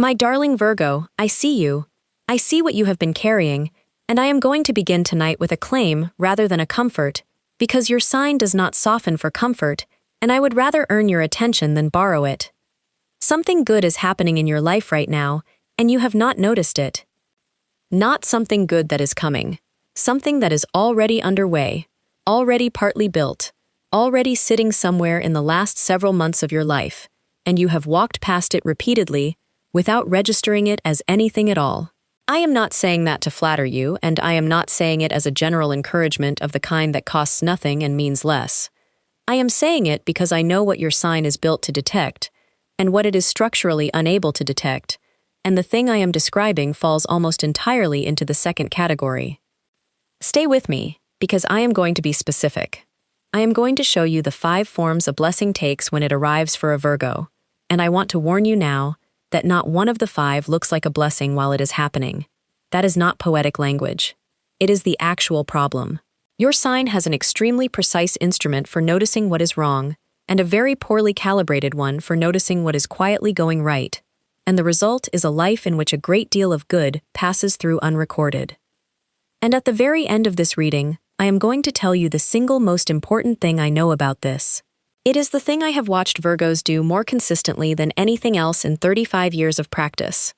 My darling Virgo, I see you. I see what you have been carrying, and I am going to begin tonight with a claim rather than a comfort, because your sign does not soften for comfort, and I would rather earn your attention than borrow it. Something good is happening in your life right now, and you have not noticed it. Not something good that is coming, something that is already underway, already partly built, already sitting somewhere in the last several months of your life, and you have walked past it repeatedly, without registering it as anything at all. I am not saying that to flatter you, and I am not saying it as a general encouragement of the kind that costs nothing and means less. I am saying it because I know what your sign is built to detect, and what it is structurally unable to detect, and the thing I am describing falls almost entirely into the second category. Stay with me, because I am going to be specific. I am going to show you the 5 forms a blessing takes when it arrives for a Virgo, and I want to warn you now that not one of the 5 looks like a blessing while it is happening. That is not poetic language. It is the actual problem. Your sign has an extremely precise instrument for noticing what is wrong, and a very poorly calibrated one for noticing what is quietly going right, and the result is a life in which a great deal of good passes through unrecorded. And at the very end of this reading, I am going to tell you the single most important thing I know about this. It is the thing I have watched Virgos do more consistently than anything else in 35 years of practice.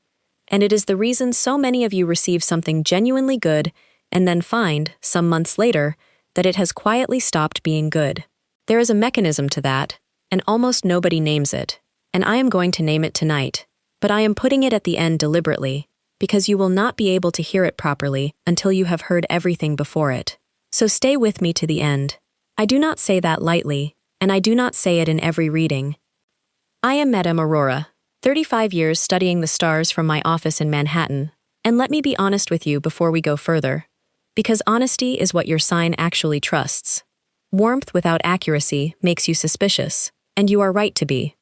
And it is the reason so many of you receive something genuinely good and then find, some months later, that it has quietly stopped being good. There is a mechanism to that, and almost nobody names it. And I am going to name it tonight, but I am putting it at the end deliberately, because you will not be able to hear it properly until you have heard everything before it. So stay with me to the end. I do not say that lightly, and I do not say it in every reading. I am Madame Aurora, 35 years studying the stars from my office in Manhattan, and let me be honest with you before we go further, because honesty is what your sign actually trusts. Warmth without accuracy makes you suspicious, and you are right to be.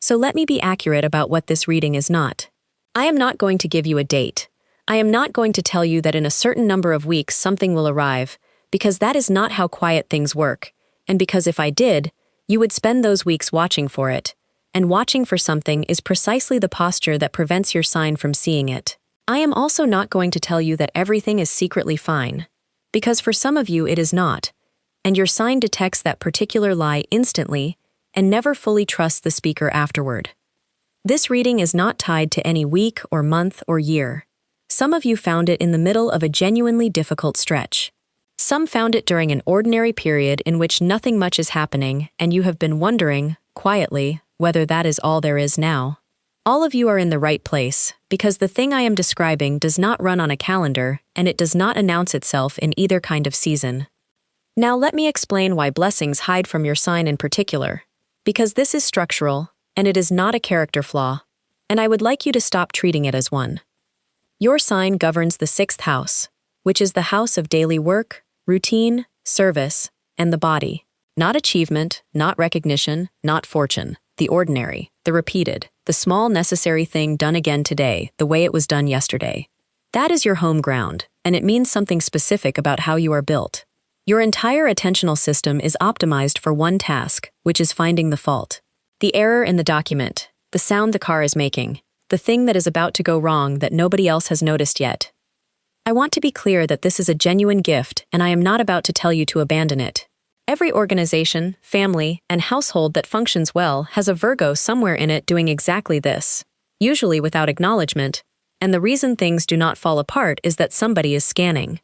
So let me be accurate about what this reading is not. I am not going to give you a date. I am not going to tell you that in a certain number of weeks something will arrive, because that is not how quiet things work, and because if I did, you would spend those weeks watching for it, and watching for something is precisely the posture that prevents your sign from seeing it. I am also not going to tell you that everything is secretly fine, because for some of you it is not, and your sign detects that particular lie instantly and never fully trusts the speaker afterward. This reading is not tied to any week or month or year. Some of you found it in the middle of a genuinely difficult stretch. Some found it during an ordinary period in which nothing much is happening, and you have been wondering, quietly, whether that is all there is now. All of you are in the right place, because the thing I am describing does not run on a calendar, and it does not announce itself in either kind of season. Now let me explain why blessings hide from your sign in particular, because this is structural, and it is not a character flaw, and I would like you to stop treating it as one. Your sign governs the 6th house, which is the house of daily work, routine, service, and the body. Not achievement, not recognition, not fortune. The ordinary, the repeated, the small necessary thing done again today, the way it was done yesterday. That is your home ground, and it means something specific about how you are built. Your entire attentional system is optimized for one task, which is finding the fault. The error in the document, the sound the car is making, the thing that is about to go wrong that nobody else has noticed yet. I want to be clear that this is a genuine gift, and I am not about to tell you to abandon it. Every organization, family, and household that functions well has a Virgo somewhere in it doing exactly this, usually without acknowledgement, and the reason things do not fall apart is that somebody is scanning.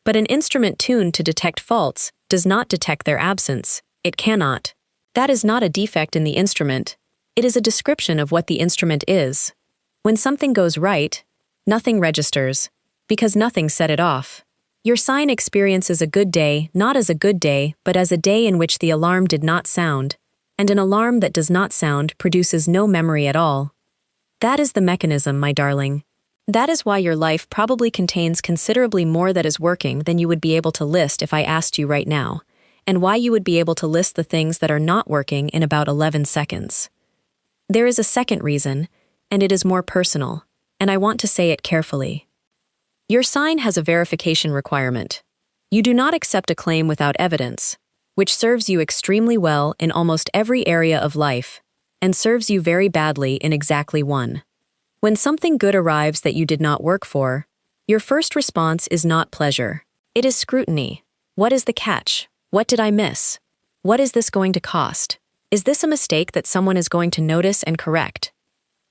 But an instrument tuned to detect faults does not detect their absence. It cannot. That is not a defect in the instrument. It is a description of what the instrument is. When something goes right, nothing registers, because nothing set it off. Your sign experiences a good day not as a good day, but as a day in which the alarm did not sound, and an alarm that does not sound produces no memory at all. That is the mechanism, my darling. That is why your life probably contains considerably more that is working than you would be able to list if I asked you right now, and why you would be able to list the things that are not working in about 11 seconds. There is a second reason, and it is more personal, and I want to say it carefully. Your sign has a verification requirement. You do not accept a claim without evidence, which serves you extremely well in almost every area of life, and serves you very badly in exactly one. When something good arrives that you did not work for, your first response is not pleasure. It is scrutiny. What is the catch? What did I miss? What is this going to cost? Is this a mistake that someone is going to notice and correct?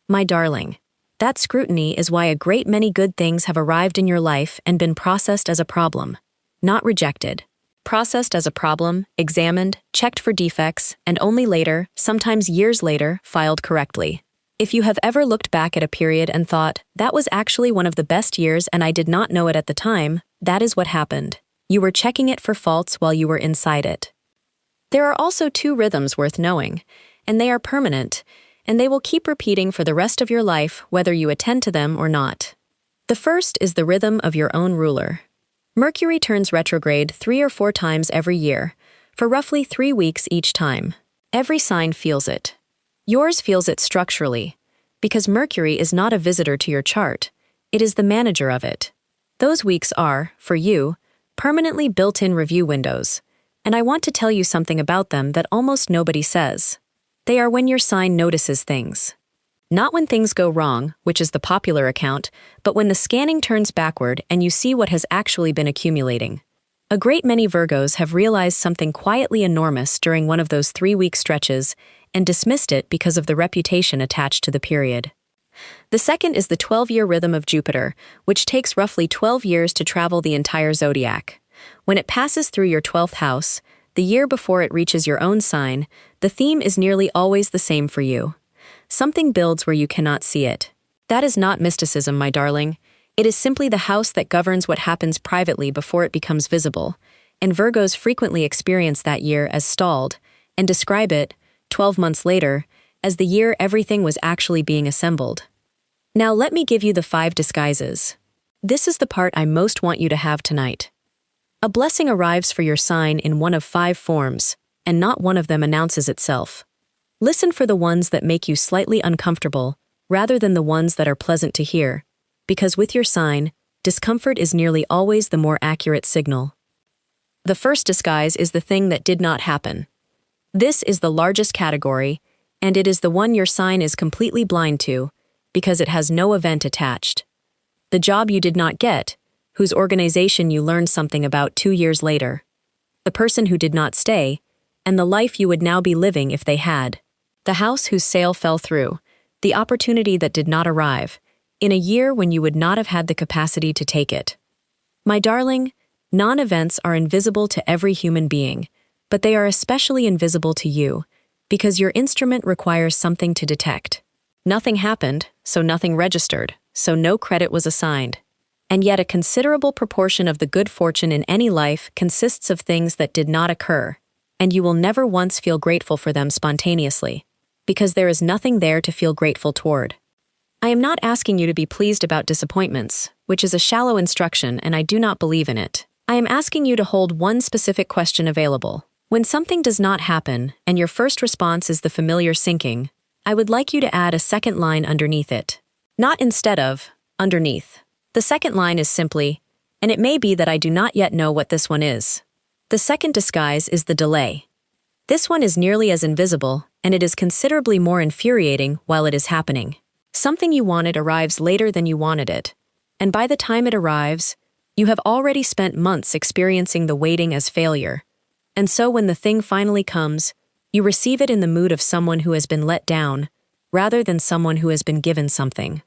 My darling, that scrutiny is why a great many good things have arrived in your life and been processed as a problem, not rejected. Processed as a problem, examined, checked for defects, and only later, sometimes years later, filed correctly. If you have ever looked back at a period and thought, that was actually one of the best years and I did not know it at the time, that is what happened. You were checking it for faults while you were inside it. There are also two rhythms worth knowing, and they are permanent, and they will keep repeating for the rest of your life whether you attend to them or not. The first is the rhythm of your own ruler. Mercury turns retrograde 3 or 4 times every year, for roughly 3 weeks each time. Every sign feels it. Yours feels it structurally, because Mercury is not a visitor to your chart, it is the manager of it. Those weeks are, for you, permanently built-in review windows, and I want to tell you something about them that almost nobody says. They are when your sign notices things. Not when things go wrong, which is the popular account, but when the scanning turns backward and you see what has actually been accumulating. A great many Virgos have realized something quietly enormous during one of those 3-week stretches and dismissed it because of the reputation attached to the period. The second is the 12-year rhythm of Jupiter, which takes roughly 12 years to travel the entire zodiac. When it passes through your 12th house, the year before it reaches your own sign, the theme is nearly always the same for you. Something builds where you cannot see it. That is not mysticism, my darling. It is simply the house that governs what happens privately before it becomes visible, and Virgos frequently experience that year as stalled, and describe it, 12 months later, as the year everything was actually being assembled. Now let me give you the 5 disguises. This is the part I most want you to have tonight. A blessing arrives for your sign in one of 5 forms, and not one of them announces itself. Listen for the ones that make you slightly uncomfortable, rather than the ones that are pleasant to hear, because with your sign, discomfort is nearly always the more accurate signal. The first disguise is the thing that did not happen. This is the largest category, and it is the one your sign is completely blind to, because it has no event attached. The job you did not get, whose organization you learned something about 2 years later. The person who did not stay, and the life you would now be living if they had. The house whose sale fell through, the opportunity that did not arrive, in a year when you would not have had the capacity to take it. My darling, non-events are invisible to every human being, but they are especially invisible to you, because your instrument requires something to detect. Nothing happened, so nothing registered, so no credit was assigned. And yet a considerable proportion of the good fortune in any life consists of things that did not occur, and you will never once feel grateful for them spontaneously, because there is nothing there to feel grateful toward. I am not asking you to be pleased about disappointments, which is a shallow instruction and I do not believe in it. I am asking you to hold one specific question available. When something does not happen and your first response is the familiar sinking, I would like you to add a second line underneath it. Not instead of, underneath. The second line is simply, and it may be that I do not yet know what this one is. The second disguise is the delay. This one is nearly as invisible, and it is considerably more infuriating while it is happening. Something you wanted arrives later than you wanted it, and by the time it arrives, you have already spent months experiencing the waiting as failure. And so when the thing finally comes, you receive it in the mood of someone who has been let down, rather than someone who has been given something.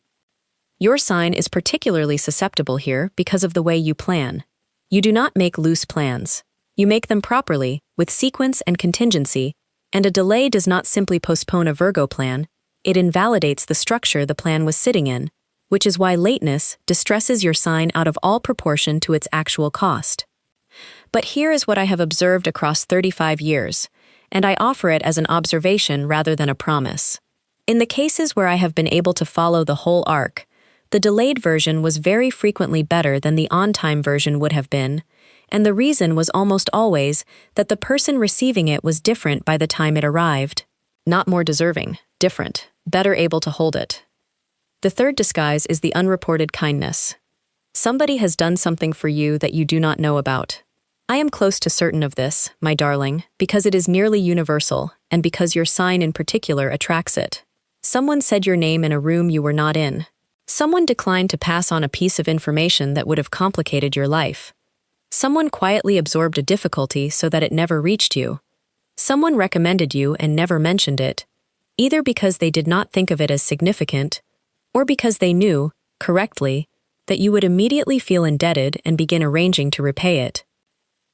Your sign is particularly susceptible here because of the way you plan. You do not make loose plans. You make them properly, with sequence and contingency, and a delay does not simply postpone a Virgo plan, it invalidates the structure the plan was sitting in, which is why lateness distresses your sign out of all proportion to its actual cost. But here is what I have observed across 35 years, and I offer it as an observation rather than a promise. In the cases where I have been able to follow the whole arc, the delayed version was very frequently better than the on-time version would have been, and the reason was almost always that the person receiving it was different by the time it arrived. Not more deserving, different, better able to hold it. The third disguise is the unreported kindness. Somebody has done something for you that you do not know about. I am close to certain of this, my darling, because it is nearly universal, and because your sign in particular attracts it. Someone said your name in a room you were not in. Someone declined to pass on a piece of information that would have complicated your life. Someone quietly absorbed a difficulty so that it never reached you. Someone recommended you and never mentioned it, either because they did not think of it as significant, or because they knew, correctly, that you would immediately feel indebted and begin arranging to repay it.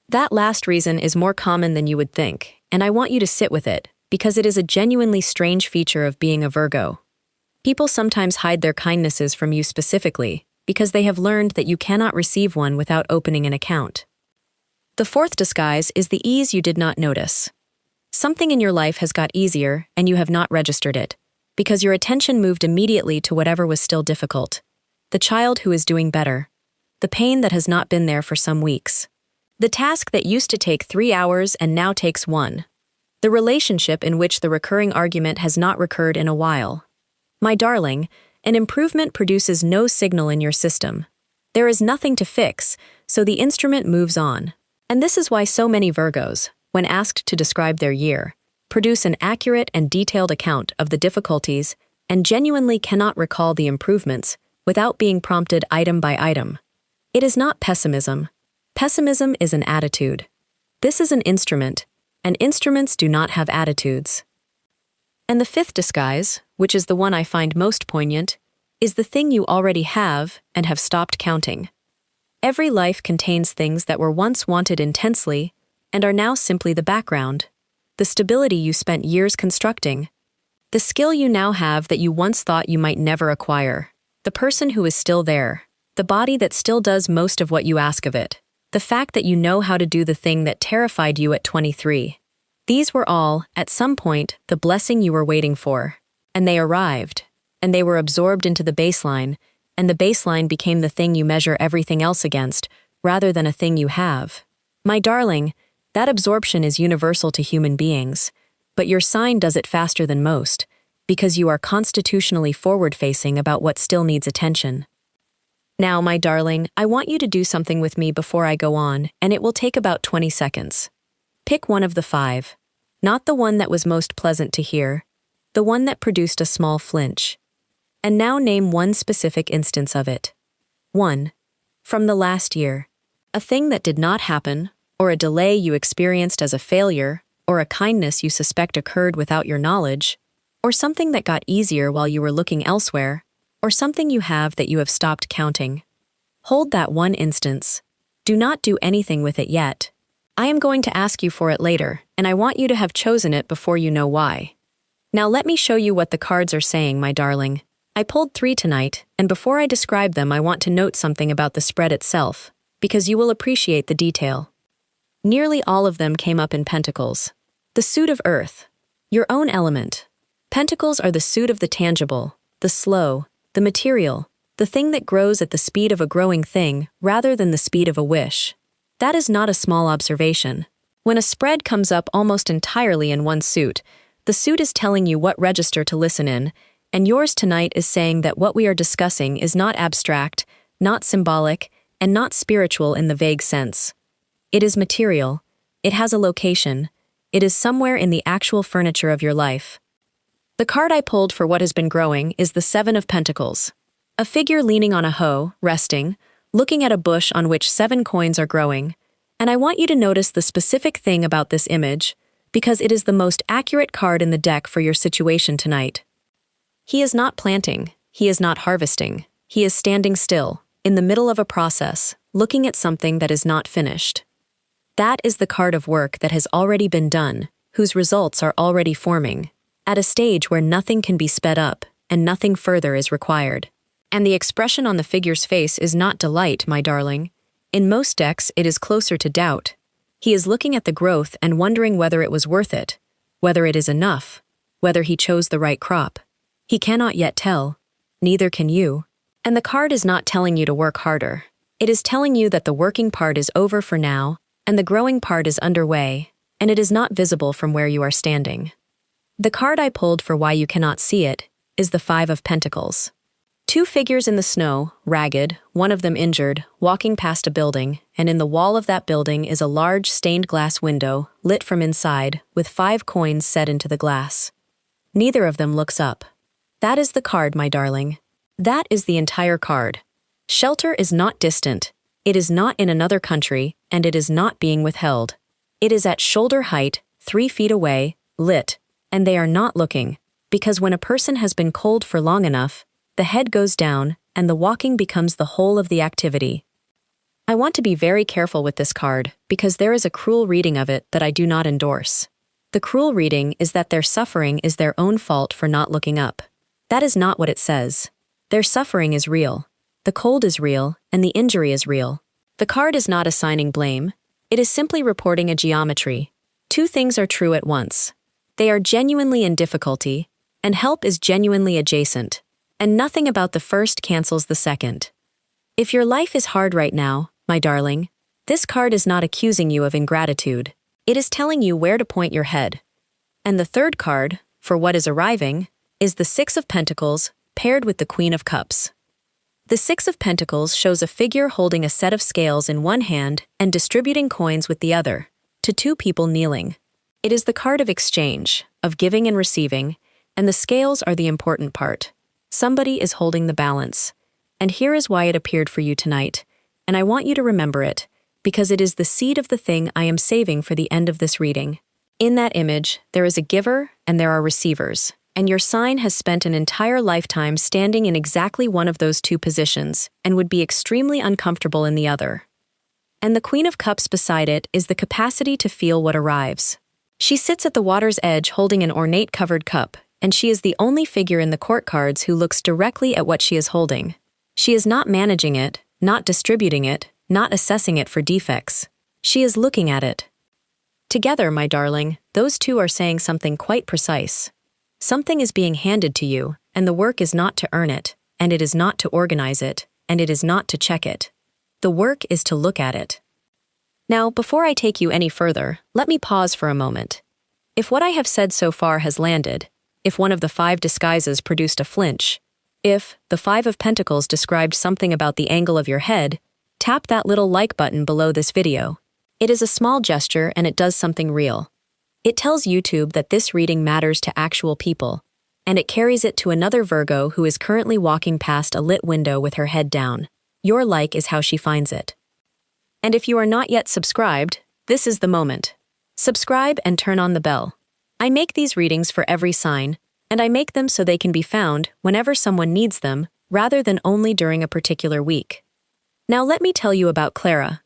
That last reason is more common than you would think, and I want you to sit with it, because it is a genuinely strange feature of being a Virgo. People sometimes hide their kindnesses from you specifically, because they have learned that you cannot receive one without opening an account. The fourth disguise is the ease you did not notice. Something in your life has got easier, and you have not registered it, because your attention moved immediately to whatever was still difficult. The child who is doing better. The pain that has not been there for some weeks. The task that used to take 3 hours and now takes 1. The relationship in which the recurring argument has not recurred in a while. My darling, an improvement produces no signal in your system. There is nothing to fix, so the instrument moves on. And this is why so many Virgos, when asked to describe their year, produce an accurate and detailed account of the difficulties and genuinely cannot recall the improvements without being prompted item by item. It is not pessimism. Pessimism is an attitude. This is an instrument, and instruments do not have attitudes. And the fifth disguise, which is the one I find most poignant, is the thing you already have and have stopped counting. Every life contains things that were once wanted intensely and are now simply the background. The stability you spent years constructing. The skill you now have that you once thought you might never acquire. The person who is still there. The body that still does most of what you ask of it. The fact that you know how to do the thing that terrified you at 23. These were all, at some point, the blessing you were waiting for. And they arrived. And they were absorbed into the baseline, and the baseline became the thing you measure everything else against, rather than a thing you have. My darling, that absorption is universal to human beings, but your sign does it faster than most, because you are constitutionally forward-facing about what still needs attention. Now, my darling, I want you to do something with me before I go on, and it will take about 20 seconds. Pick one of the 5. Not the one that was most pleasant to hear, the one that produced a small flinch. And now name one specific instance of it. 1. From the last year. A thing that did not happen, or a delay you experienced as a failure, or a kindness you suspect occurred without your knowledge, or something that got easier while you were looking elsewhere, or something you have that you have stopped counting. Hold that one instance. Do not do anything with it yet. I am going to ask you for it later, and I want you to have chosen it before you know why. Now let me show you what the cards are saying, my darling. I pulled 3 tonight, and before I describe them I want to note something about the spread itself, because you will appreciate the detail. Nearly all of them came up in Pentacles. The suit of Earth. Your own element. Pentacles are the suit of the tangible, the slow, the material, the thing that grows at the speed of a growing thing rather than the speed of a wish. That is not a small observation. When a spread comes up almost entirely in one suit, the suit is telling you what register to listen in, and yours tonight is saying that what we are discussing is not abstract, not symbolic, and not spiritual in the vague sense. It is material. It has a location. It is somewhere in the actual furniture of your life. The card I pulled for what has been growing is the 7 of Pentacles. A figure leaning on a hoe, resting, looking at a bush on which 7 coins are growing, and I want you to notice the specific thing about this image, because it is the most accurate card in the deck for your situation tonight. He is not planting, he is not harvesting, he is standing still, in the middle of a process, looking at something that is not finished. That is the card of work that has already been done, whose results are already forming, at a stage where nothing can be sped up, and nothing further is required. And the expression on the figure's face is not delight, my darling. In most decks, it is closer to doubt. He is looking at the growth and wondering whether it was worth it, whether it is enough, whether he chose the right crop. He cannot yet tell. Neither can you. And the card is not telling you to work harder. It is telling you that the working part is over for now, and the growing part is underway, and it is not visible from where you are standing. The card I pulled for why you cannot see it is the 5 of Pentacles. 2 figures in the snow, ragged, one of them injured, walking past a building, and in the wall of that building is a large stained glass window, lit from inside, with 5 coins set into the glass. Neither of them looks up. That is the card, my darling. That is the entire card. Shelter is not distant. It is not in another country, and it is not being withheld. It is at shoulder height, 3 feet away, lit, and they are not looking, because when a person has been cold for long enough, the head goes down, and the walking becomes the whole of the activity. I want to be very careful with this card, because there is a cruel reading of it that I do not endorse. The cruel reading is that their suffering is their own fault for not looking up. That is not what it says. Their suffering is real. The cold is real, and the injury is real. The card is not assigning blame. It is simply reporting a geometry. Two things are true at once. They are genuinely in difficulty, and help is genuinely adjacent, and nothing about the first cancels the second. If your life is hard right now, my darling, this card is not accusing you of ingratitude. It is telling you where to point your head. And the third card, for what is arriving, is the Six of Pentacles paired with the Queen of Cups. The Six of Pentacles shows a figure holding a set of scales in one hand and distributing coins with the other, to two people kneeling. It is the card of exchange, of giving and receiving, and the scales are the important part. Somebody is holding the balance. And here is why it appeared for you tonight, and I want you to remember it, because it is the seed of the thing I am saving for the end of this reading. In that image, there is a giver and there are receivers, and your sign has spent an entire lifetime standing in exactly one of those two positions and would be extremely uncomfortable in the other. And the Queen of Cups beside it is the capacity to feel what arrives. She sits at the water's edge holding an ornate covered cup, and she is the only figure in the court cards who looks directly at what she is holding. She is not managing it, not distributing it, not assessing it for defects. She is looking at it. Together, my darling, those two are saying something quite precise. Something is being handed to you, and the work is not to earn it, and it is not to organize it, and it is not to check it. The work is to look at it. Now, before I take you any further, let me pause for a moment. If what I have said so far has landed, if one of the 5 disguises produced a flinch, if the 5 of Pentacles described something about the angle of your head, tap that little like button below this video. It is a small gesture and it does something real. It tells YouTube that this reading matters to actual people, and it carries it to another Virgo who is currently walking past a lit window with her head down. Your like is how she finds it. And if you are not yet subscribed, this is the moment. Subscribe and turn on the bell. I make these readings for every sign, and I make them so they can be found whenever someone needs them, rather than only during a particular week. Now let me tell you about Clara.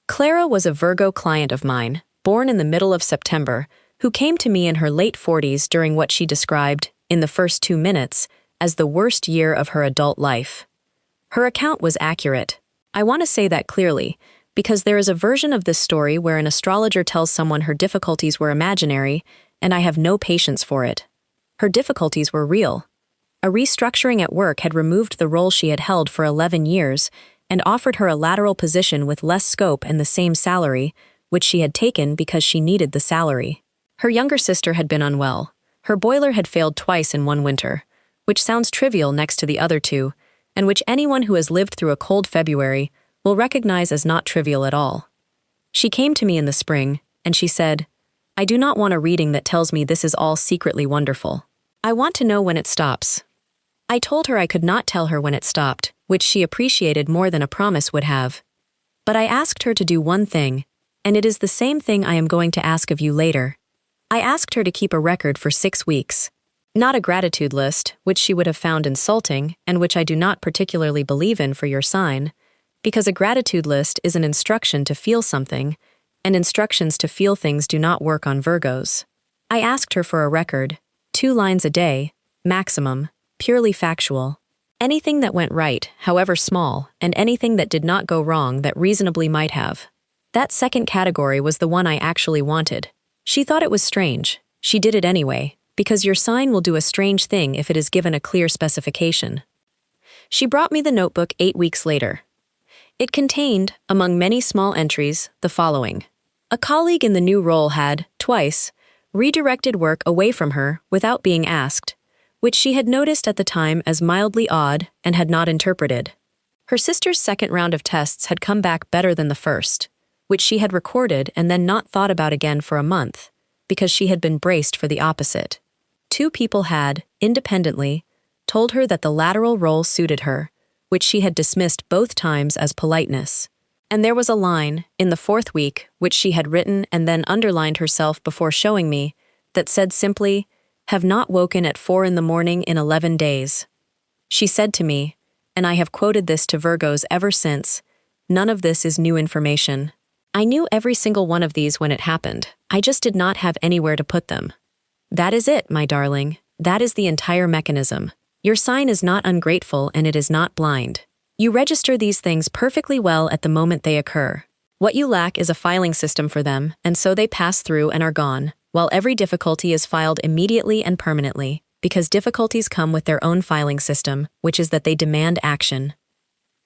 Clara was a Virgo client of mine, born in the middle of September, who came to me in her late 40s during what she described, in the first 2 minutes, as the worst year of her adult life. Her account was accurate. I want to say that clearly, because there is a version of this story where an astrologer tells someone her difficulties were imaginary, and I have no patience for it. Her difficulties were real. A restructuring at work had removed the role she had held for 11 years and offered her a lateral position with less scope and the same salary, which she had taken because she needed the salary. Her younger sister had been unwell. Her boiler had failed twice in one winter, which sounds trivial next to the other two, and which anyone who has lived through a cold February will recognize as not trivial at all. She came to me in the spring, and she said, "I do not want a reading that tells me this is all secretly wonderful. I want to know when it stops." I told her I could not tell her when it stopped, which she appreciated more than a promise would have. But I asked her to do one thing, and it is the same thing I am going to ask of you later. I asked her to keep a record for 6 weeks. Not a gratitude list, which she would have found insulting, and which I do not particularly believe in for your sign, because a gratitude list is an instruction to feel something, and instructions to feel things do not work on Virgos. I asked her for a record, 2 lines a day, maximum, purely factual. Anything that went right, however small, and anything that did not go wrong that reasonably might have. That second category was the one I actually wanted. She thought it was strange. She did it anyway, because your sign will do a strange thing if it is given a clear specification. She brought me the notebook 8 weeks later. It contained, among many small entries, the following. A colleague in the new role had, twice, redirected work away from her without being asked, which she had noticed at the time as mildly odd and had not interpreted. Her sister's second round of tests had come back better than the first, which she had recorded and then not thought about again for a month, because she had been braced for the opposite. 2 people had, independently, told her that the lateral role suited her, which she had dismissed both times as politeness. And there was a line, in the fourth week, which she had written and then underlined herself before showing me, that said simply, "Have not woken at 4 in the morning in 11 days." She said to me, and I have quoted this to Virgos ever since, "None of this is new information. I knew every single one of these when it happened. I just did not have anywhere to put them." That is it, my darling. That is the entire mechanism. Your sign is not ungrateful and it is not blind. You register these things perfectly well at the moment they occur. What you lack is a filing system for them, and so they pass through and are gone, while every difficulty is filed immediately and permanently, because difficulties come with their own filing system, which is that they demand action.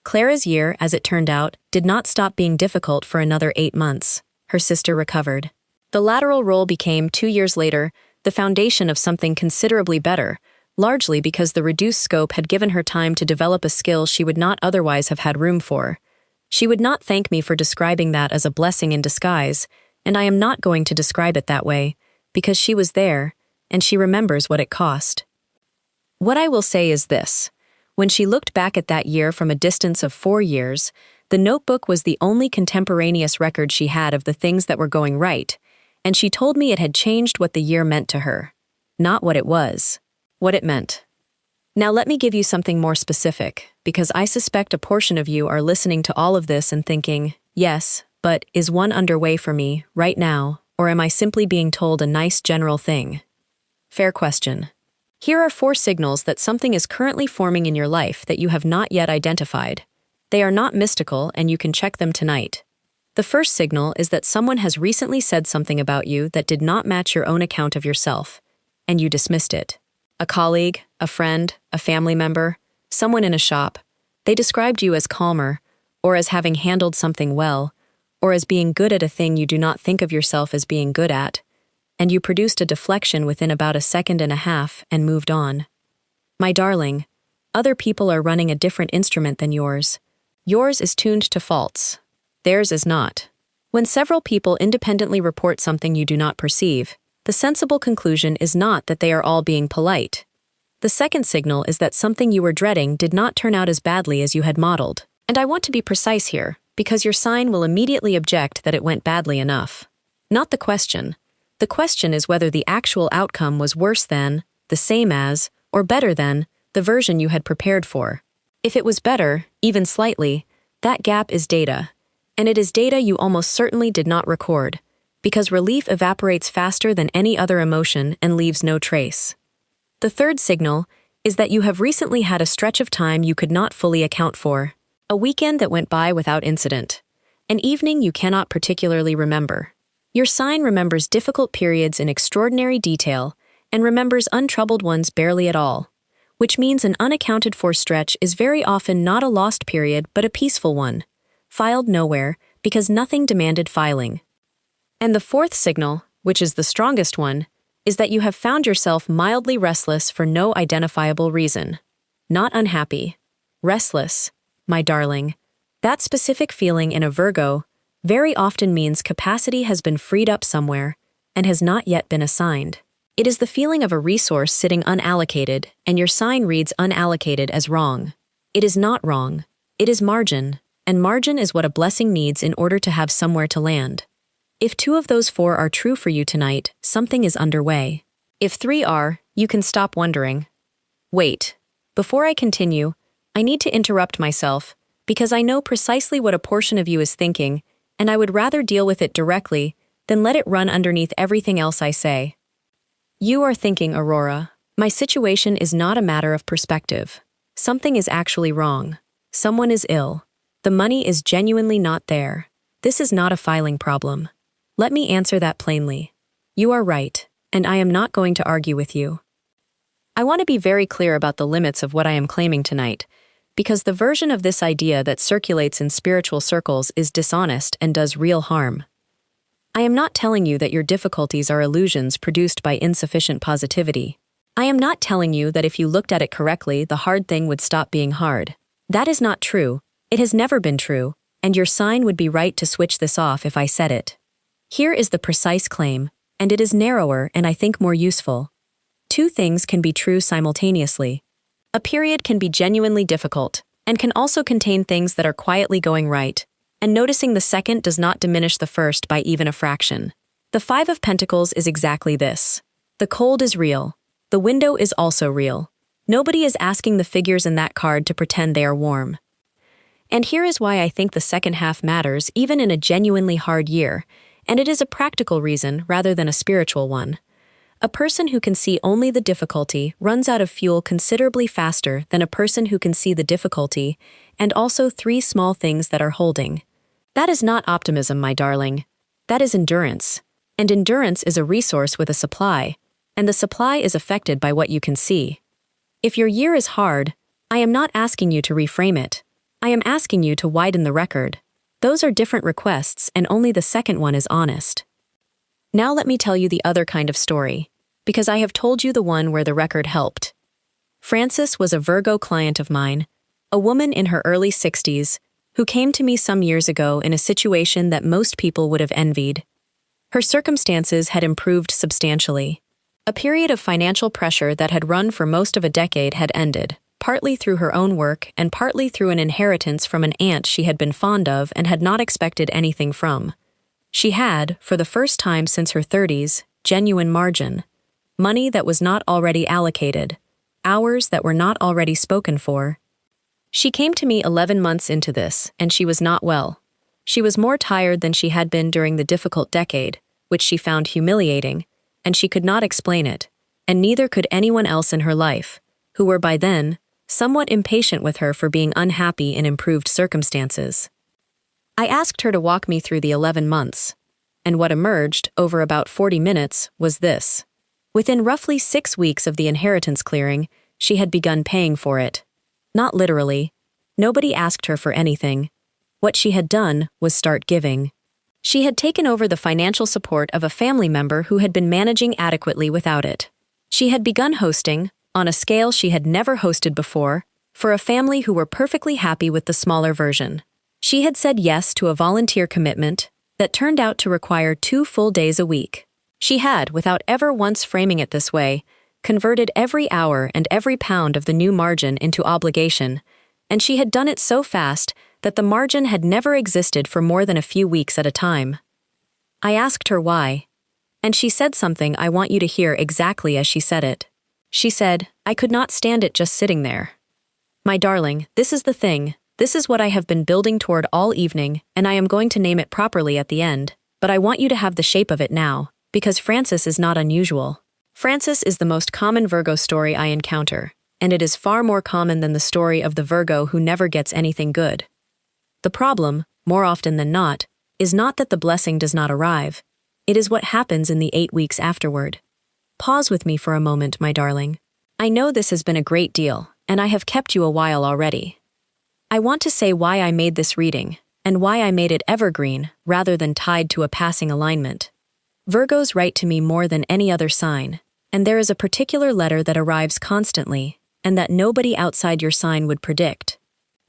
Clara's year, as it turned out, did not stop being difficult for another 8 months. Her sister recovered. The lateral role became, 2 years later, the foundation of something considerably better, largely because the reduced scope had given her time to develop a skill she would not otherwise have had room for. She would not thank me for describing that as a blessing in disguise, and I am not going to describe it that way, because she was there, and she remembers what it cost. What I will say is this. When she looked back at that year from a distance of 4 years, the notebook was the only contemporaneous record she had of the things that were going right, and she told me it had changed what the year meant to her. Not what it was. What it meant. Now let me give you something more specific, because I suspect a portion of you are listening to all of this and thinking, yes, but is one underway for me, right now, or am I simply being told a nice general thing? Fair question. Here are 4 signals that something is currently forming in your life that you have not yet identified. They are not mystical and you can check them tonight. The first signal is that someone has recently said something about you that did not match your own account of yourself, and you dismissed it. A colleague, a friend, a family member, someone in a shop. They described you as calmer, or as having handled something well, or as being good at a thing you do not think of yourself as being good at, and you produced a deflection within about a second and a half and moved on. My darling, other people are running a different instrument than yours. Yours is tuned to faults. Theirs is not. When several people independently report something you do not perceive, the sensible conclusion is not that they are all being polite. The second signal is that something you were dreading did not turn out as badly as you had modeled. And I want to be precise here, because your sign will immediately object that it went badly enough. Not the question. The question is whether the actual outcome was worse than, the same as, or better than, the version you had prepared for. If it was better, even slightly, that gap is data. And it is data you almost certainly did not record, because relief evaporates faster than any other emotion and leaves no trace. The third signal is that you have recently had a stretch of time you could not fully account for, a weekend that went by without incident, an evening you cannot particularly remember. Your sign remembers difficult periods in extraordinary detail and remembers untroubled ones barely at all, which means an unaccounted for stretch is very often not a lost period but a peaceful one, filed nowhere because nothing demanded filing. And the fourth signal, which is the strongest one, is that you have found yourself mildly restless for no identifiable reason. Not unhappy. Restless, my darling. That specific feeling in a Virgo very often means capacity has been freed up somewhere and has not yet been assigned. It is the feeling of a resource sitting unallocated, and your sign reads unallocated as wrong. It is not wrong. It is margin, and margin is what a blessing needs in order to have somewhere to land. If 2 of those 4 are true for you tonight, something is underway. If 3 are, you can stop wondering. Wait. Before I continue, I need to interrupt myself, because I know precisely what a portion of you is thinking, and I would rather deal with it directly than let it run underneath everything else I say. You are thinking, Aurora, my situation is not a matter of perspective. Something is actually wrong. Someone is ill. The money is genuinely not there. This is not a filing problem. Let me answer that plainly. You are right, and I am not going to argue with you. I want to be very clear about the limits of what I am claiming tonight, because the version of this idea that circulates in spiritual circles is dishonest and does real harm. I am not telling you that your difficulties are illusions produced by insufficient positivity. I am not telling you that if you looked at it correctly, the hard thing would stop being hard. That is not true. It has never been true, and your sign would be right to switch this off if I said it. Here is the precise claim, and it is narrower and I think more useful. 2 things can be true simultaneously. A period can be genuinely difficult, and can also contain things that are quietly going right, and noticing the second does not diminish the first by even a fraction. The Five of Pentacles is exactly this. The cold is real. The window is also real. Nobody is asking the figures in that card to pretend they are warm. And here is why I think the second half matters even in a genuinely hard year, and it is a practical reason rather than a spiritual one. A person who can see only the difficulty runs out of fuel considerably faster than a person who can see the difficulty and also three small things that are holding. That is not optimism, my darling. That is endurance. And endurance is a resource with a supply, and the supply is affected by what you can see. If your year is hard, I am not asking you to reframe it. I am asking you to widen the record. Those are different requests, and only the second one is honest. Now let me tell you the other kind of story, because I have told you the one where the record helped. Frances was a Virgo client of mine, a woman in her early 60s, who came to me some years ago in a situation that most people would have envied. Her circumstances had improved substantially. A period of financial pressure that had run for most of a decade had ended, partly through her own work and partly through an inheritance from an aunt she had been fond of and had not expected anything from. She had, for the first time since her 30s, genuine margin. Money that was not already allocated. Hours that were not already spoken for. She came to me 11 months into this, and she was not well. She was more tired than she had been during the difficult decade, which she found humiliating, and she could not explain it, and neither could anyone else in her life, who were by then somewhat impatient with her for being unhappy in improved circumstances. I asked her to walk me through the 11 months, and what emerged, over about 40 minutes, was this. Within roughly 6 weeks of the inheritance clearing, she had begun paying for it. Not literally. Nobody asked her for anything. What she had done was start giving. She had taken over the financial support of a family member who had been managing adequately without it. She had begun hosting, on a scale she had never hosted before, for a family who were perfectly happy with the smaller version. She had said yes to a volunteer commitment that turned out to require 2 full days a week. She had, without ever once framing it this way, converted every hour and every pound of the new margin into obligation, and she had done it so fast that the margin had never existed for more than a few weeks at a time. I asked her why, and she said something I want you to hear exactly as she said it. She said, "I could not stand it just sitting there. My darling, this is the thing. This is what I have been building toward all evening, and I am going to name it properly at the end, but I want you to have the shape of it now, because Frances is not unusual. Frances is the most common Virgo story I encounter, and it is far more common than the story of the Virgo who never gets anything good. The problem, more often than not, is not that the blessing does not arrive. It is what happens in the 8 weeks afterward. Pause with me for a moment, my darling. I know this has been a great deal, and I have kept you a while already. I want to say why I made this reading, and why I made it evergreen rather than tied to a passing alignment. Virgos write to me more than any other sign, and there is a particular letter that arrives constantly, and that nobody outside your sign would predict.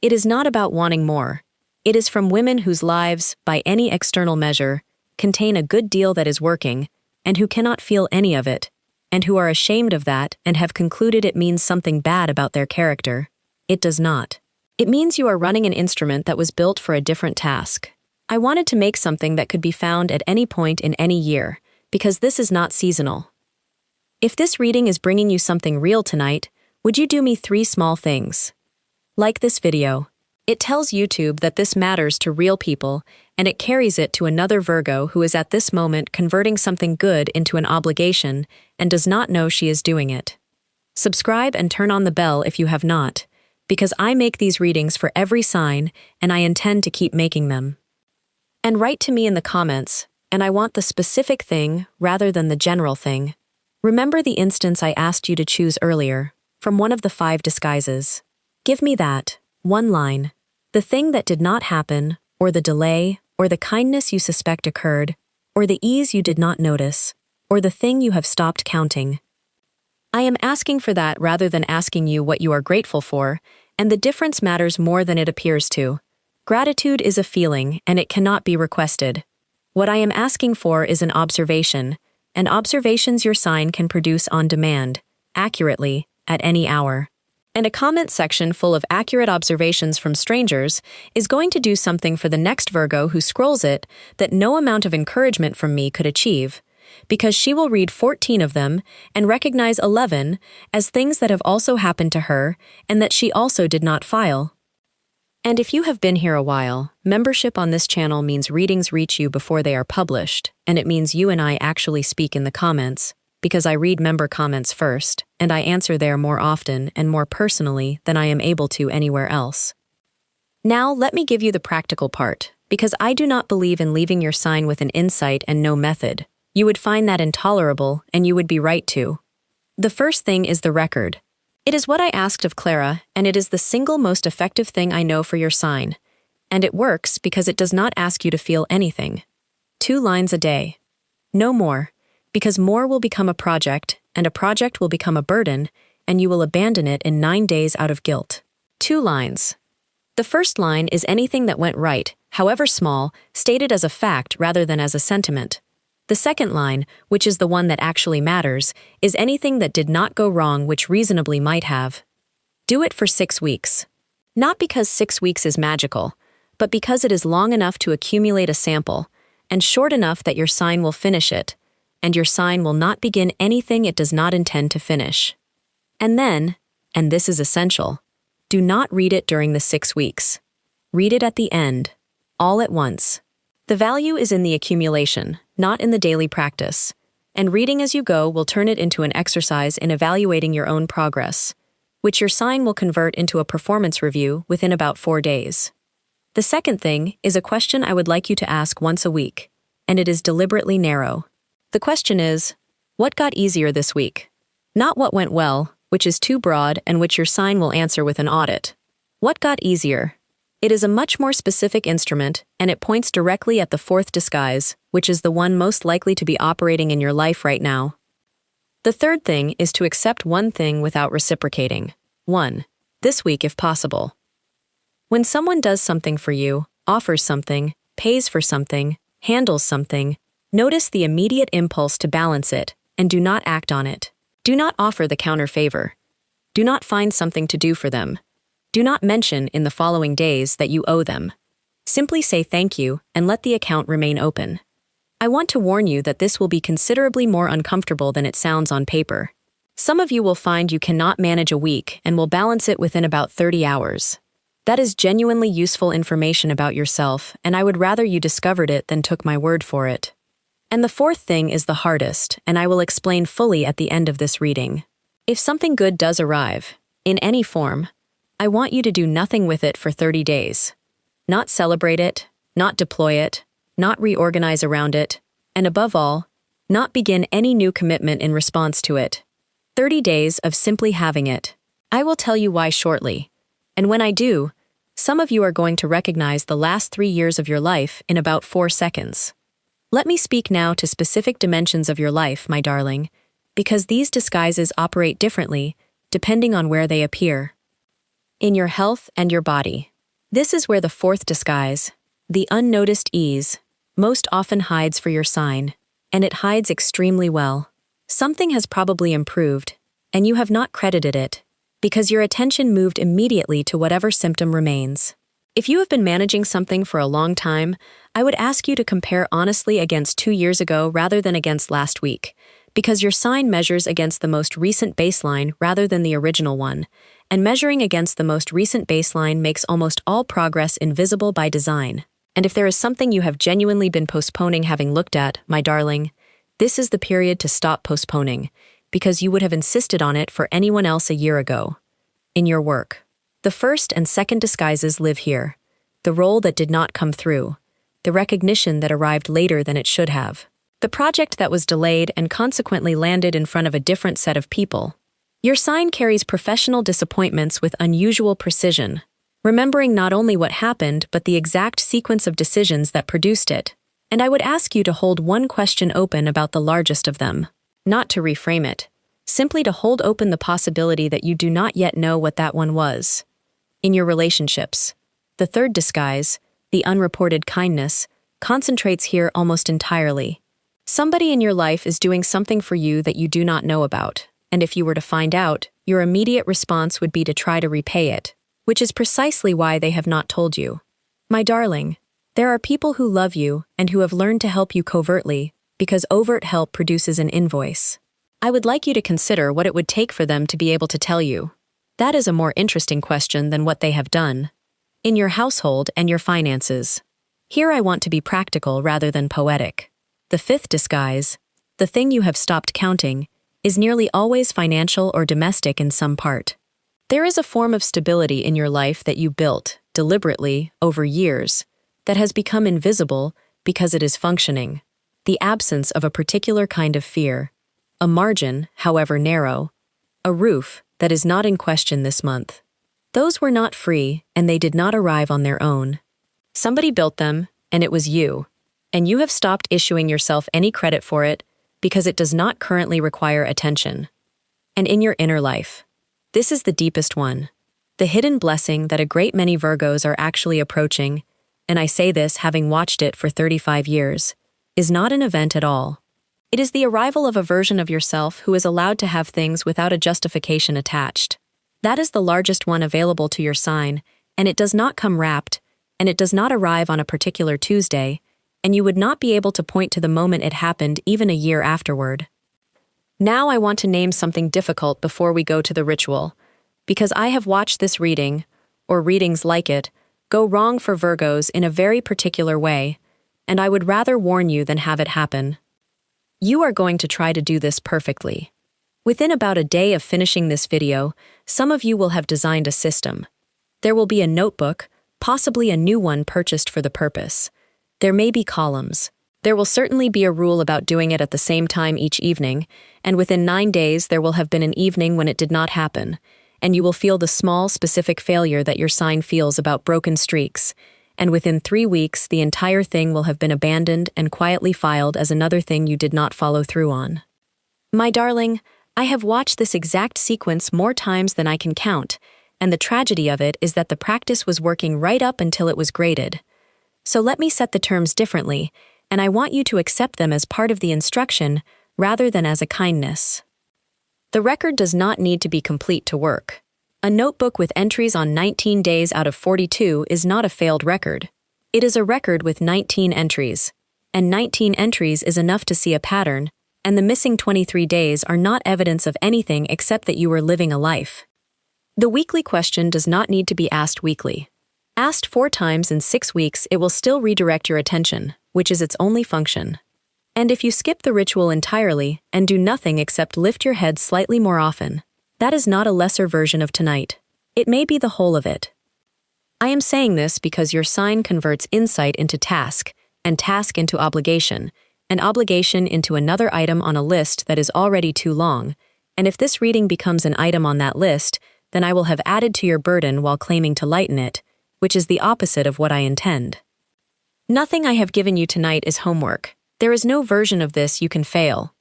It is not about wanting more. It is from women whose lives, by any external measure, contain a good deal that is working, and who cannot feel any of it, and who are ashamed of that and have concluded it means something bad about their character. It does not. It means you are running an instrument that was built for a different task. I wanted to make something that could be found at any point in any year, because this is not seasonal. If this reading is bringing you something real tonight, would you do me 3 small things? Like this video. It tells YouTube that this matters to real people, and it carries it to another Virgo who is at this moment converting something good into an obligation and does not know she is doing it. Subscribe and turn on the bell if you have not, because I make these readings for every sign and I intend to keep making them. And write to me in the comments, and I want the specific thing rather than the general thing. Remember the instance I asked you to choose earlier, from one of the 5 disguises. Give me that. One line. The thing that did not happen, or the delay, or the kindness you suspect occurred, or the ease you did not notice, or the thing you have stopped counting. I am asking for that rather than asking you what you are grateful for, and the difference matters more than it appears to. Gratitude is a feeling, and it cannot be requested. What I am asking for is an observation, and observations your sign can produce on demand, accurately, at any hour. And a comment section full of accurate observations from strangers is going to do something for the next Virgo who scrolls it that no amount of encouragement from me could achieve, because she will read 14 of them and recognize 11 as things that have also happened to her and that she also did not file. And if you have been here a while, membership on this channel means readings reach you before they are published, and it means you and I actually speak in the comments, because I read member comments first, and I answer there more often and more personally than I am able to anywhere else. Now, let me give you the practical part, because I do not believe in leaving your sign with an insight and no method. You would find that intolerable, and you would be right to. The first thing is the record. It is what I asked of Clara, and it is the single most effective thing I know for your sign. And it works because it does not ask you to feel anything. 2 lines a day. No more. Because more will become a project, and a project will become a burden, and you will abandon it in 9 days out of guilt. 2 lines. The first line is anything that went right, however small, stated as a fact rather than as a sentiment. The second line, which is the one that actually matters, is anything that did not go wrong which reasonably might have. Do it for 6 weeks. Not because 6 weeks is magical, but because it is long enough to accumulate a sample, and short enough that your sign will finish it, and your sign will not begin anything it does not intend to finish. And then, and this is essential, do not read it during the 6 weeks. Read it at the end, all at once. The value is in the accumulation, not in the daily practice, and reading as you go will turn it into an exercise in evaluating your own progress, which your sign will convert into a performance review within about 4 days. The second thing is a question I would like you to ask once a week, and it is deliberately narrow. The question is, what got easier this week? Not what went well, which is too broad and which your sign will answer with an audit. What got easier? It is a much more specific instrument, and it points directly at the 4th disguise, which is the one most likely to be operating in your life right now. The third thing is to accept one thing without reciprocating. 1. This week if possible. When someone does something for you, offers something, pays for something, handles something, notice the immediate impulse to balance it, and do not act on it. Do not offer the counter favor. Do not find something to do for them. Do not mention in the following days that you owe them. Simply say thank you and let the account remain open. I want to warn you that this will be considerably more uncomfortable than it sounds on paper. Some of you will find you cannot manage a week and will balance it within about 30 hours. That is genuinely useful information about yourself, and I would rather you discovered it than took my word for it. And the fourth thing is the hardest, and I will explain fully at the end of this reading. If something good does arrive, in any form, I want you to do nothing with it for 30 days. Not celebrate it, not deploy it, not reorganize around it, and above all, not begin any new commitment in response to it. 30 days of simply having it. I will tell you why shortly. And when I do, some of you are going to recognize the last 3 years of your life in about 4 seconds. Let me speak now to specific dimensions of your life, my darling, because these disguises operate differently depending on where they appear. In your health and your body. This is where the 4th disguise, the unnoticed ease, most often hides for your sign, and it hides extremely well. Something has probably improved, and you have not credited it, because your attention moved immediately to whatever symptom remains. If you have been managing something for a long time, I would ask you to compare honestly against 2 years ago rather than against last week, because your sign measures against the most recent baseline rather than the original one, and measuring against the most recent baseline makes almost all progress invisible by design. And if there is something you have genuinely been postponing having looked at, my darling, this is the period to stop postponing, because you would have insisted on it for anyone else a year ago. In your work. The 1st and 2nd disguises live here. The role that did not come through. The recognition that arrived later than it should have. The project that was delayed and consequently landed in front of a different set of people. Your sign carries professional disappointments with unusual precision, remembering not only what happened but the exact sequence of decisions that produced it. And I would ask you to hold one question open about the largest of them. Not to reframe it. Simply to hold open the possibility that you do not yet know what that one was. In your relationships, the 3rd disguise, the unreported kindness, concentrates here almost entirely. Somebody in your life is doing something for you that you do not know about, and if you were to find out, your immediate response would be to try to repay it, which is precisely why they have not told you. My darling, there are people who love you and who have learned to help you covertly, because overt help produces an invoice. I would like you to consider what it would take for them to be able to tell you. That is a more interesting question than what they have done. In your household and your finances. Here I want to be practical rather than poetic. The fifth disguise, the thing you have stopped counting, is nearly always financial or domestic in some part. There is a form of stability in your life that you built, deliberately, over years, that has become invisible because it is functioning. The absence of a particular kind of fear, a margin, however narrow, a roof that is not in question this month. Those were not free, and they did not arrive on their own. Somebody built them, and it was you. And you have stopped issuing yourself any credit for it because it does not currently require attention. And in your inner life, this is the deepest one. The hidden blessing that a great many Virgos are actually approaching, and I say this having watched it for 35 years, is not an event at all. It is the arrival of a version of yourself who is allowed to have things without a justification attached. That is the largest one available to your sign, and it does not come wrapped, and it does not arrive on a particular Tuesday, and you would not be able to point to the moment it happened even a year afterward. Now I want to name something difficult before we go to the ritual, because I have watched this reading, or readings like it, go wrong for Virgos in a very particular way, and I would rather warn you than have it happen. You are going to try to do this perfectly. Within about a day of finishing this video, some of you will have designed a system. There will be a notebook, possibly a new one purchased for the purpose. There may be columns. There will certainly be a rule about doing it at the same time each evening, and within 9 days there will have been an evening when it did not happen, and you will feel the small, specific failure that your sign feels about broken streaks, and within 3 weeks the entire thing will have been abandoned and quietly filed as another thing you did not follow through on. My darling, I have watched this exact sequence more times than I can count, and the tragedy of it is that the practice was working right up until it was graded. So let me set the terms differently, and I want you to accept them as part of the instruction rather than as a kindness. The record does not need to be complete to work. A notebook with entries on 19 days out of 42 is not a failed record. It is a record with 19 entries, and 19 entries is enough to see a pattern, and the missing 23 days are not evidence of anything except that you were living a life. The weekly question does not need to be asked weekly. Asked 4 times in 6 weeks, it will still redirect your attention, which is its only function. And if you skip the ritual entirely and do nothing except lift your head slightly more often, that is not a lesser version of tonight. It may be the whole of it. I am saying this because your sign converts insight into task, and task into obligation, and obligation into another item on a list that is already too long, and if this reading becomes an item on that list, then I will have added to your burden while claiming to lighten it, which is the opposite of what I intend. Nothing I have given you tonight is homework. There is no version of this you can fail.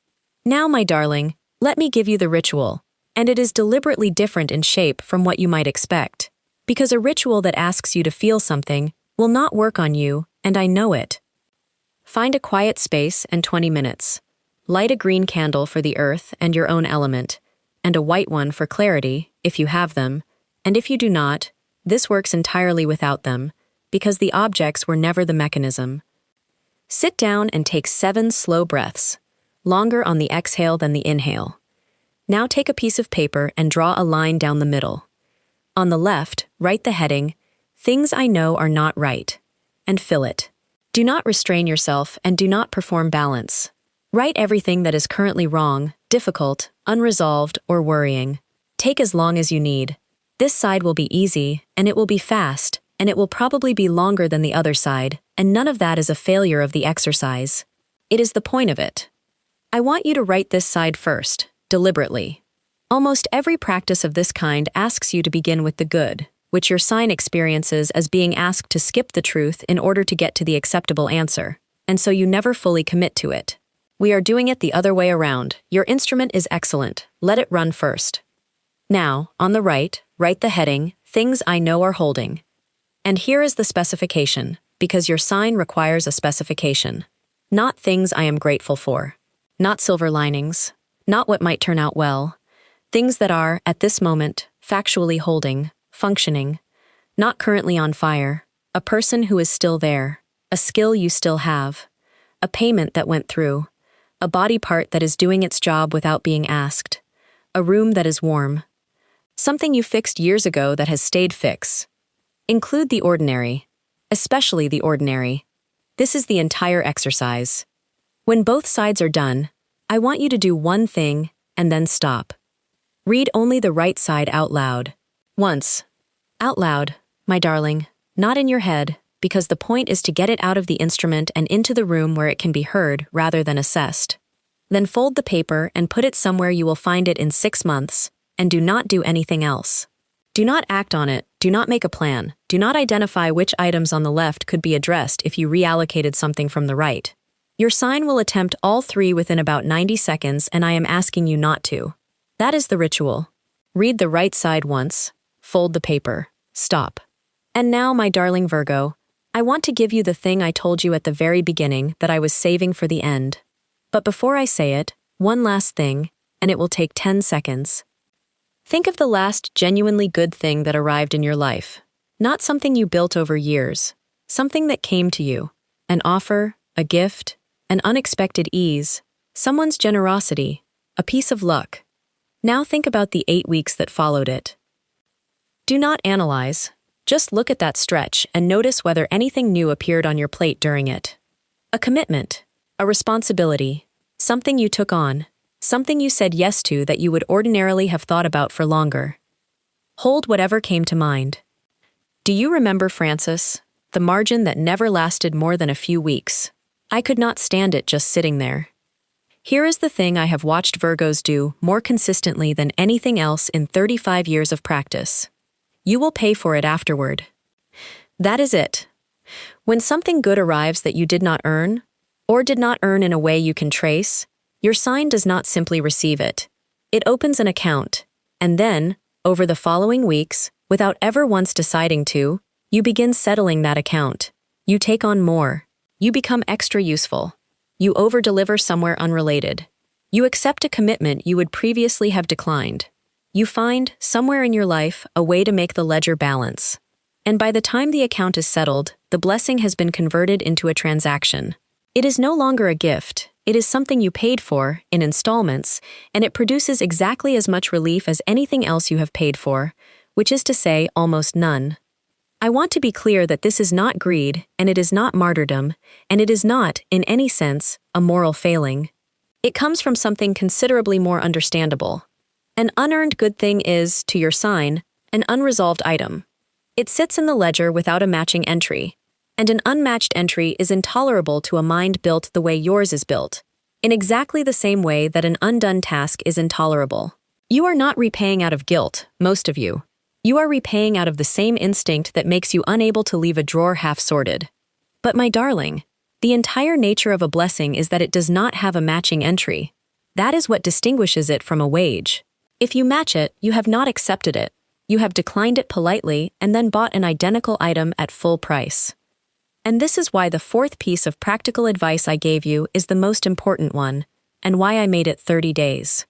Now, my darling, let me give you the ritual, and it is deliberately different in shape from what you might expect, because a ritual that asks you to feel something will not work on you, and I know it. Find a quiet space and 20 minutes. Light a green candle for the earth and your own element, and a white one for clarity, if you have them, and if you do not, this works entirely without them, because the objects were never the mechanism. Sit down and take 7 slow breaths, longer on the exhale than the inhale. Now take a piece of paper and draw a line down the middle. On the left, write the heading, "Things I know are not right," and fill it. Do not restrain yourself and do not perform balance. Write everything that is currently wrong, difficult, unresolved, or worrying. Take as long as you need. This side will be easy, and it will be fast, and it will probably be longer than the other side, and none of that is a failure of the exercise. It is the point of it. I want you to write this side first, deliberately. Almost every practice of this kind asks you to begin with the good, which your sign experiences as being asked to skip the truth in order to get to the acceptable answer, and so you never fully commit to it. We are doing it the other way around. Your instrument is excellent. Let it run first. Now, on the right, write the heading, "Things I Know Are Holding." And here is the specification, because your sign requires a specification. Not things I am grateful for. Not silver linings. Not what might turn out well. Things that are, at this moment, factually holding, functioning, not currently on fire, a person who is still there, a skill you still have, a payment that went through, a body part that is doing its job without being asked, a room that is warm, something you fixed years ago that has stayed fixed. Include the ordinary, especially the ordinary. This is the entire exercise. When both sides are done, I want you to do one thing and then stop. Read only the right side out loud. Once. Out loud, my darling, not in your head, because the point is to get it out of the instrument and into the room where it can be heard rather than assessed. Then fold the paper and put it somewhere you will find it in 6 months, and do not do anything else. Do not act on it, do not make a plan, do not identify which items on the left could be addressed if you reallocated something from the right. Your sign will attempt all 3 within about 90 seconds, and I am asking you not to. That is the ritual. Read the right side once, fold the paper, stop. And now, my darling Virgo, I want to give you the thing I told you at the very beginning that I was saving for the end. But before I say it, one last thing, and it will take 10 seconds. Think of the last genuinely good thing that arrived in your life. Not something you built over years. Something that came to you. An offer, a gift, an unexpected ease, someone's generosity, a piece of luck. Now think about the 8 weeks that followed it. Do not analyze. Just look at that stretch and notice whether anything new appeared on your plate during it. A commitment, a responsibility, something you took on, something you said yes to that you would ordinarily have thought about for longer. Hold whatever came to mind. Do you remember Francis, the margin that never lasted more than a few weeks? I could not stand it just sitting there. Here is the thing I have watched Virgos do more consistently than anything else in 35 years of practice. You will pay for it afterward. That is it. When something good arrives that you did not earn, or did not earn in a way you can trace, your sign does not simply receive it. It opens an account, and then, over the following weeks, without ever once deciding to, you begin settling that account. You take on more. You become extra useful. You over-deliver somewhere unrelated. You accept a commitment you would previously have declined. You find, somewhere in your life, a way to make the ledger balance. And by the time the account is settled, the blessing has been converted into a transaction. It is no longer a gift. It is something you paid for, in installments, and it produces exactly as much relief as anything else you have paid for, which is to say, almost none. I want to be clear that this is not greed, and it is not martyrdom, and it is not, in any sense, a moral failing. It comes from something considerably more understandable. An unearned good thing is, to your sign, an unresolved item. It sits in the ledger without a matching entry, and an unmatched entry is intolerable to a mind built the way yours is built, in exactly the same way that an undone task is intolerable. You are not repaying out of guilt, most of you. You are repaying out of the same instinct that makes you unable to leave a drawer half-sorted. But my darling, the entire nature of a blessing is that it does not have a matching entry. That is what distinguishes it from a wage. If you match it, you have not accepted it. You have declined it politely and then bought an identical item at full price. And this is why the 4th piece of practical advice I gave you is the most important one, and why I made it 30 days.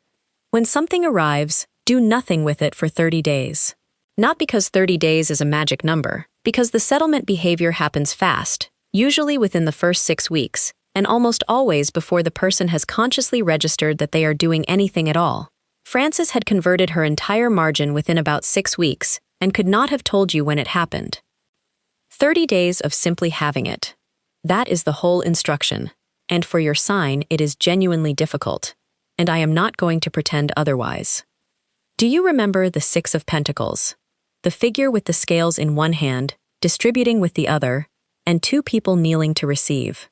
When something arrives, do nothing with it for 30 days. Not because 30 days is a magic number, because the settlement behavior happens fast, usually within the first 6 weeks, and almost always before the person has consciously registered that they are doing anything at all. Frances had converted her entire margin within about 6 weeks, and could not have told you when it happened. 30 days of simply having it. That is the whole instruction, and for your sign it is genuinely difficult, and I am not going to pretend otherwise. Do you remember the 6 of Pentacles? The figure with the scales in one hand, distributing with the other, and 2 people kneeling to receive.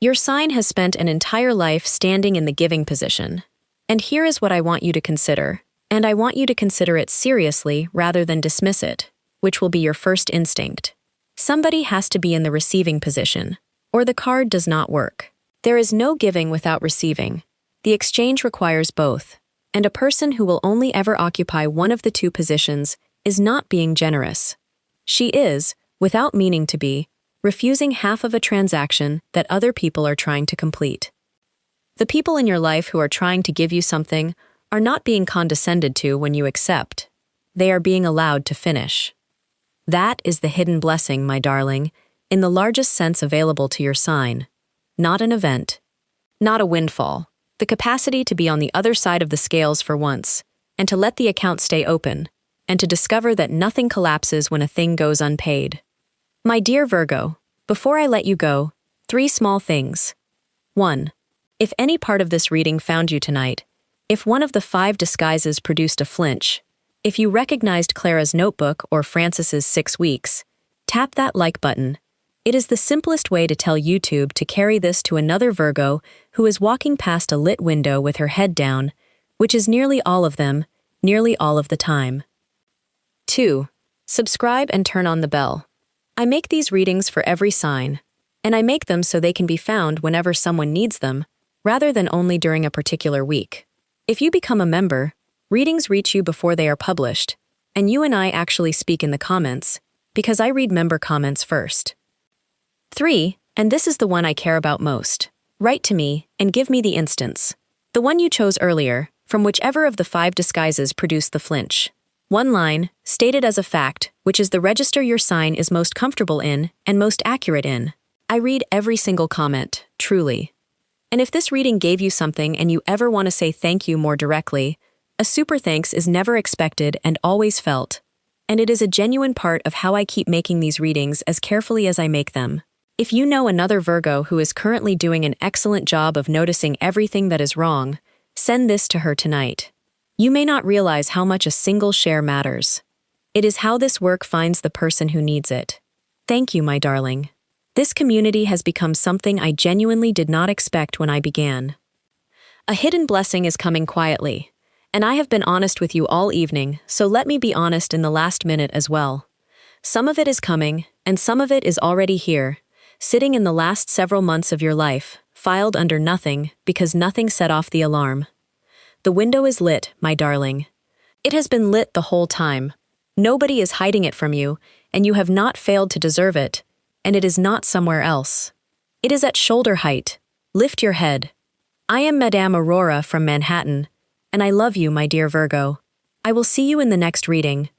Your sign has spent an entire life standing in the giving position. And here is what I want you to consider, and I want you to consider it seriously rather than dismiss it, which will be your first instinct. Somebody has to be in the receiving position, or the card does not work. There is no giving without receiving. The exchange requires both, and a person who will only ever occupy one of the 2 positions is not being generous. She is, without meaning to be, refusing half of a transaction that other people are trying to complete. The people in your life who are trying to give you something are not being condescended to when you accept. They are being allowed to finish. That is the hidden blessing, my darling, in the largest sense available to your sign. Not an event. Not a windfall. The capacity to be on the other side of the scales for once, and to let the account stay open, and to discover that nothing collapses when a thing goes unpaid. My dear Virgo, before I let you go, 3 small things. 1. If any part of this reading found you tonight, if one of the 5 disguises produced a flinch, if you recognized Clara's notebook or Francis's 6 weeks, tap that like button. It is the simplest way to tell YouTube to carry this to another Virgo who is walking past a lit window with her head down, which is nearly all of them, nearly all of the time. 2. Subscribe and turn on the bell. I make these readings for every sign, and I make them so they can be found whenever someone needs them, rather than only during a particular week. If you become a member, readings reach you before they are published, and you and I actually speak in the comments, because I read member comments first. 3, and this is the one I care about most. Write to me and give me the instance. The one you chose earlier, from whichever of the 5 disguises produced the flinch. 1 line, stated as a fact, which is the register your sign is most comfortable in and most accurate in. I read every single comment, truly. And if this reading gave you something and you ever want to say thank you more directly, a super thanks is never expected and always felt. And it is a genuine part of how I keep making these readings as carefully as I make them. If you know another Virgo who is currently doing an excellent job of noticing everything that is wrong, send this to her tonight. You may not realize how much a single share matters. It is how this work finds the person who needs it. Thank you, my darling. This community has become something I genuinely did not expect when I began. A hidden blessing is coming quietly, and I have been honest with you all evening, so let me be honest in the last minute as well. Some of it is coming, and some of it is already here, sitting in the last several months of your life, filed under nothing because nothing set off the alarm. The window is lit, my darling. It has been lit the whole time. Nobody is hiding it from you, and you have not failed to deserve it, and it is not somewhere else. It is at shoulder height. Lift your head. I am Madame Aurora from Manhattan, and I love you, my dear Virgo. I will see you in the next reading.